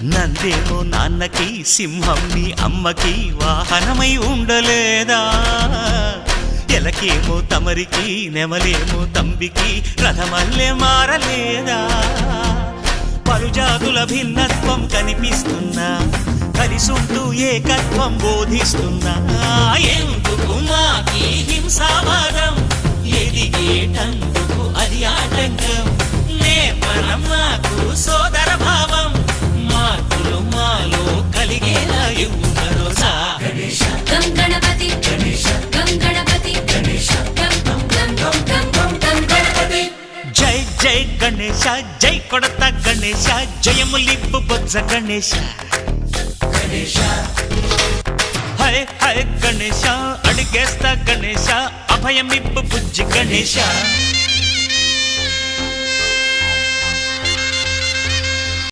నందేమో నాన్నకి సింహం నీ అమ్మకి వాహనమై ఉండలేదా ఎలకేమో తమరికి నెమలేమో తంబికి రథమల్లే మారలేదా పలుజాతుల భిన్నత్వం కనిపిస్తున్నా కలిసుంటూ ఏకత్వం బోధిస్తున్నా ఎందుకు మాకి హింసావాదం ఎదిగేటందుకు అది ఆటంకం నేపరం మాకు సోదర భావం మార్పులు మాలో కలిగేలా ఇవ్వు భరోసా గం గణపతి గం గణపతి గం గణపతి జై జై గణేశ జై కొడత గణేశ జయములిప్పు బొజ్జ గణేశ హై హై గణేశ అడిగేస్తా గణేశ అభయమిప్పు బుజ్జి గణేశ